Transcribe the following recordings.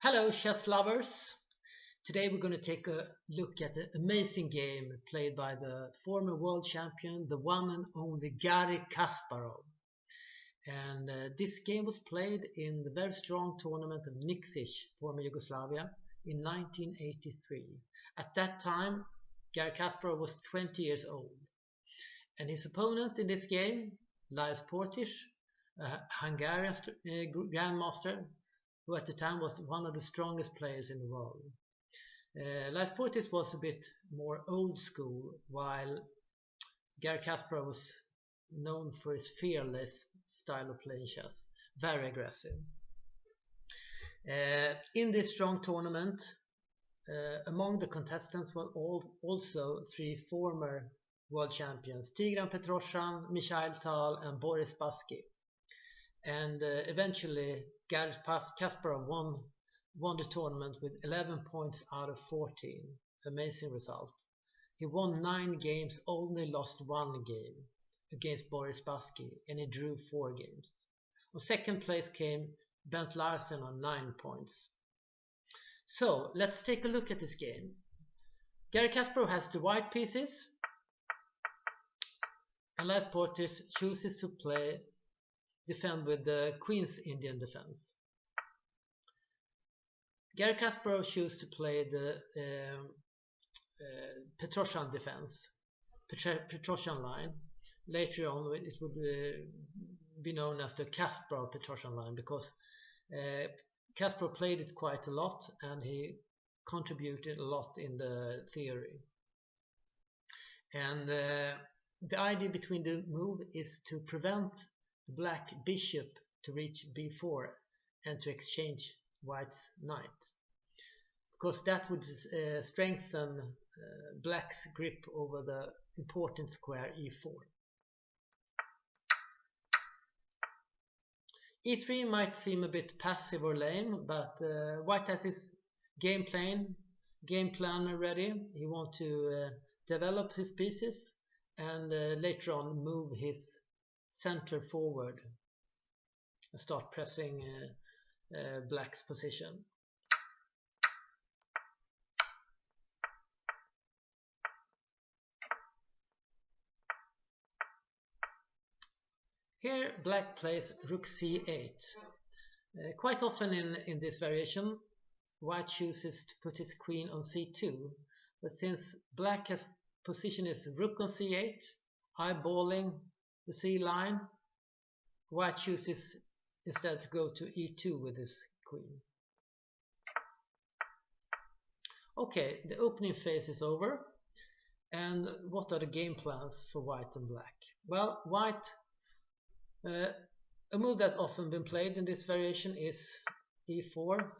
Hello chess lovers! Today we're going to take a look at an amazing game played by the former world champion, the one and only Garri Kasparov. And this game was played in the very strong tournament of Niksic, former Yugoslavia, in 1983. At that time, Garri Kasparov was 20 years old. And his opponent in this game, Portisch, a Hungarian grandmaster, who at the time was one of the strongest players in the world. Portisch was a bit more old school, while Garri Kasparov was known for his fearless style of playing chess, very aggressive. In this strong tournament, among the contestants were also three former world champions, Tigran Petrosyan, Mikhail Tal and Boris Spassky. And eventually Garri Kasparov won the tournament with 11 points out of 14. Amazing result. He won 9 games, only lost 1 game against Boris Spassky, and he drew 4 games. On second place came Bent Larsen on 9 points. So let's take a look at this game. Garri Kasparov has the white pieces, and Portisch chooses to defend with the Queen's Indian defense. Garri Kasparov chose to play the Petrosyan defense, Petrosyan line. Later on it would be known as the Kasparov-Petrosyan line, because Kasparov played it quite a lot and he contributed a lot in the theory. And the idea between the move is to prevent the black bishop to reach b4 and to exchange white's knight, because that would strengthen black's grip over the important square e4. e3 might seem a bit passive or lame, but white has his game plan ready. He wants to develop his pieces and later on move his center forward and start pressing black's position. Here black plays rook c8. Quite often in this variation, white chooses to put his queen on c2, but since black has positioned his rook on c8, eyeballing the c line, white chooses instead to go to e2 with his queen. Okay, the opening phase is over. And what are the game plans for white and black? Well, white, a move that's often been played in this variation is e4.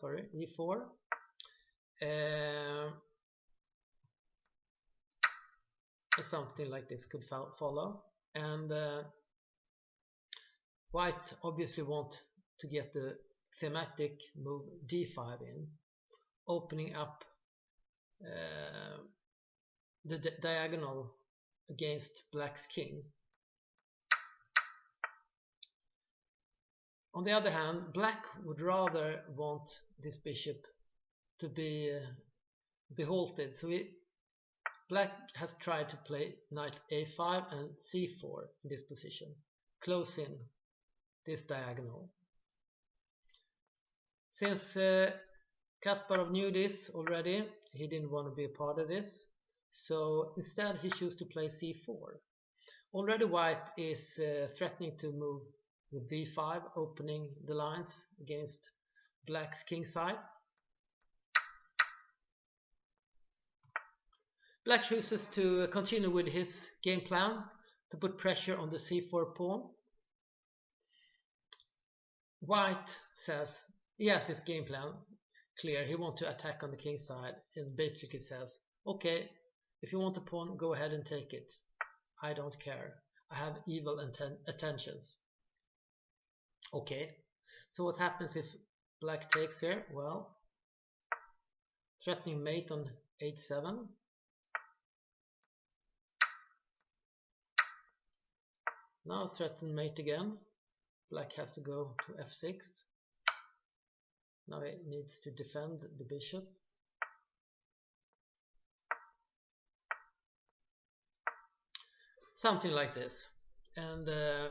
Something like this could follow, and white obviously want to get the thematic move d5 in, opening up the diagonal against black's king. On the other hand, black would rather want this bishop to be halted, so black has tried to play knight a5 and c4 in this position, closing this diagonal. Since Kasparov knew this already, he didn't want to be a part of this, so instead he chose to play c4. Already white is threatening to move with d5, opening the lines against black's king side. Black chooses to continue with his game plan to put pressure on the c4 pawn. White says he has his game plan clear. He wants to attack on the king side and basically says, okay, if you want a pawn, go ahead and take it. I don't care. I have evil intentions. Okay, so what happens if black takes here? Well, threatening mate on h7. Now threaten mate again. Black has to go to f6. Now it needs to defend the bishop. Something like this. And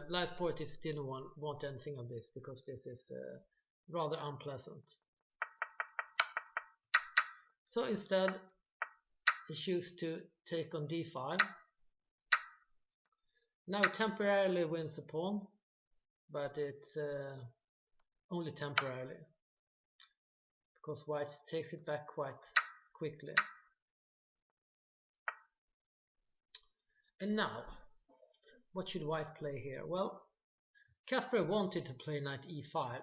Lars Portisch didn't want anything of this because this is rather unpleasant. So instead he chose to take on d5. Now temporarily wins a pawn, but it's only temporarily, because white takes it back quite quickly. And now, what should white play here? Well, Kasparov wanted to play knight e5.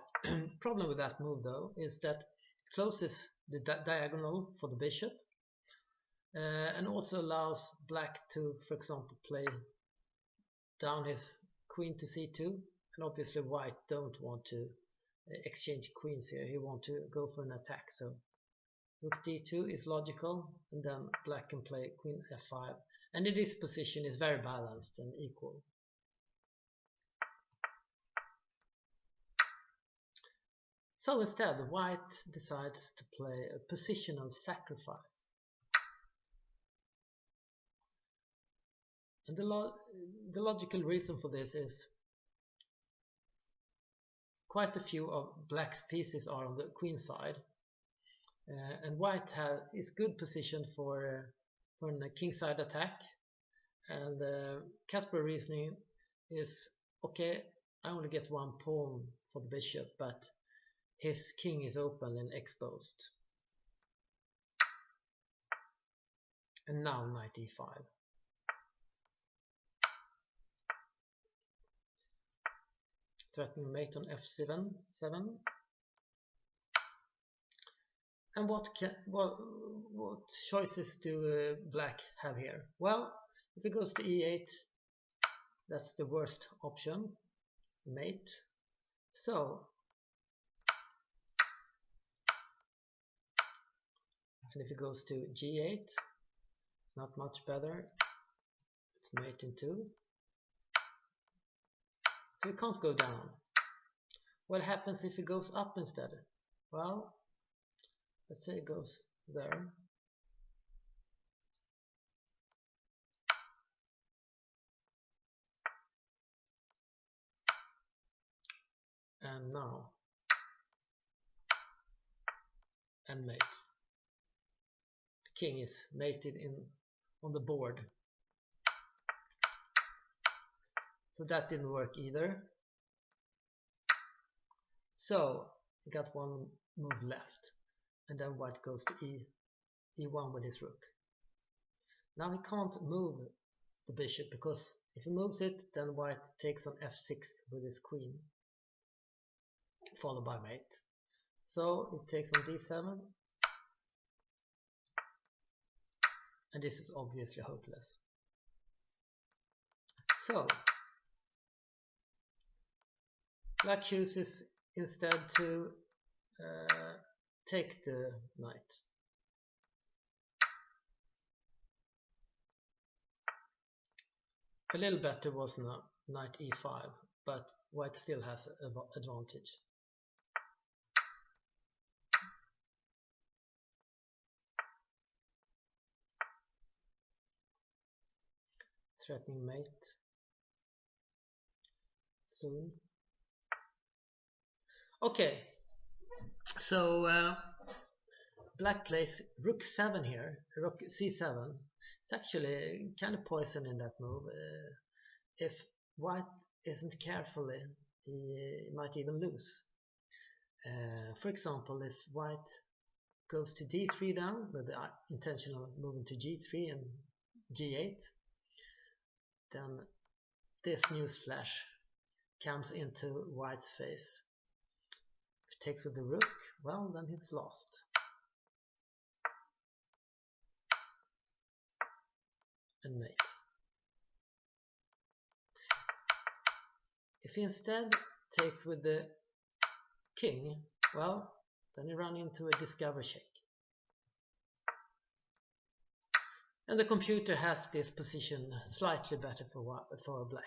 Problem with that move though is that it closes the diagonal for the bishop and also allows black to, for example, play down his queen to c2, and obviously white don't want to exchange queens here. He wants to go for an attack, so rook d2 is logical, and then black can play queen f5, and in this position is very balanced and equal. So instead white decides to play a positional sacrifice. And the logical reason for this is quite a few of black's pieces are on the queen side, and white is good positioned for a kingside attack. And Kasparov's reasoning is, okay, I only get one pawn for the bishop, but his king is open and exposed. And now knight e5. Threatening mate on f7. And what choices do black have here? Well, if it goes to e8, that's the worst option, mate. So, and if it goes to g8, it's not much better. It's mate in 2. So it can't go down. What happens if it goes up instead? Well, let's say it goes there. And now, and mate. The king is mated on the board. So that didn't work either. So we got one move left, and then white goes to e1 with his rook. Now he can't move the bishop, because if he moves it, then white takes on f6 with his queen, followed by mate. So it takes on d7, and this is obviously hopeless. So black chooses instead to take the knight. A little better was knight e5, but white still has an advantage. Threatening mate soon. Okay, so black plays rook 7 here, rook c7. It's actually kind of poison in that move. If white isn't careful, he might even lose. For example, if white goes to d3 down with the intention of moving to g3 and g8, then this news flash comes into white's face. If he takes with the rook, well, then he's lost. And mate. If he instead takes with the king, well, then you run into a discover check. And the computer has this position slightly better for black.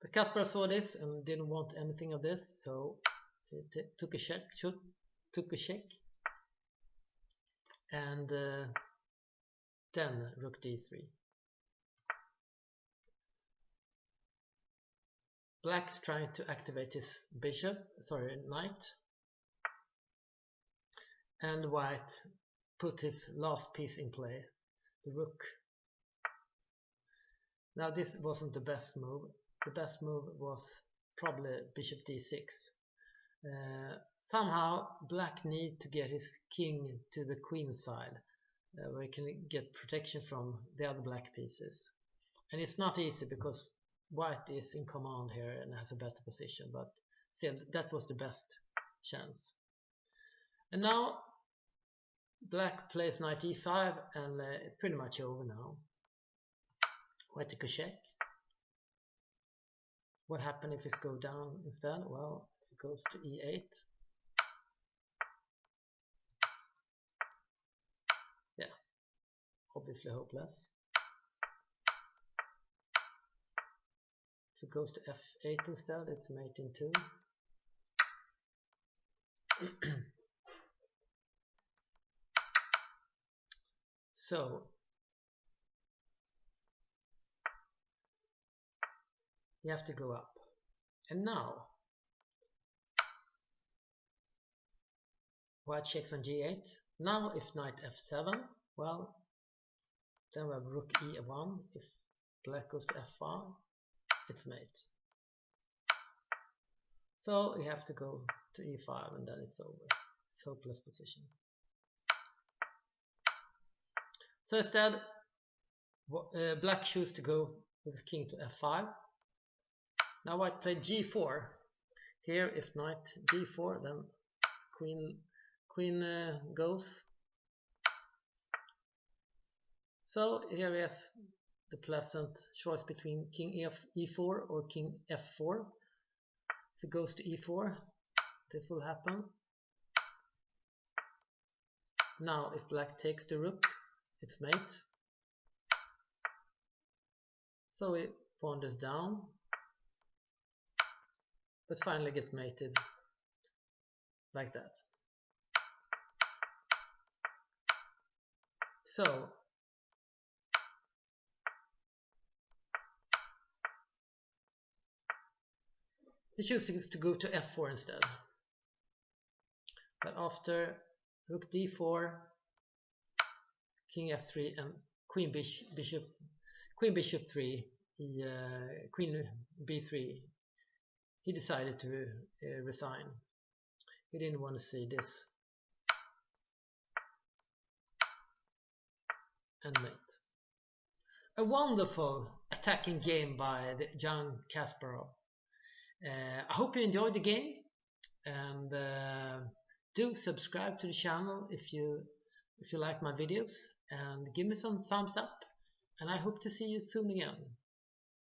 But Kasparov saw this and didn't want anything of this, so he took a check, and then rook d3. Black's trying to activate his knight, and white put his last piece in play, the rook. Now this wasn't the best move. The best move was probably bishop d6. Somehow black need to get his king to the queen side, where he can get protection from the other black pieces. And it's not easy because white is in command here and has a better position, but still that was the best chance. And now black plays knight e5, and it's pretty much over now. White took a check. What happened if it goes down instead? Well, if it goes to e8. Yeah, obviously hopeless. If it goes to f8 instead, it's mate in 2. So you have to go up. And now white checks on g8. Now if knight f7, well, then we have rook e1. If black goes to f5, it's mate. So you have to go to e5, and then it's over. It's hopeless position. So instead, black chose to go with his king to f5. Now white played g4. Here, if knight g4, then queen goes. So here he has the pleasant choice between king e4 or king f4. If it goes to e4, this will happen. Now if black takes the rook, it's mate. So he wanders down, but finally get mated like that. So he chooses to go to f4 instead. But after rook d4, king f3, and queen bishop 3, queen b3, he decided to resign. He didn't want to see this. And mate. A wonderful attacking game by the young Kasparov. I hope you enjoyed the game, and do subscribe to the channel if you like my videos, and give me some thumbs up, and I hope to see you soon again.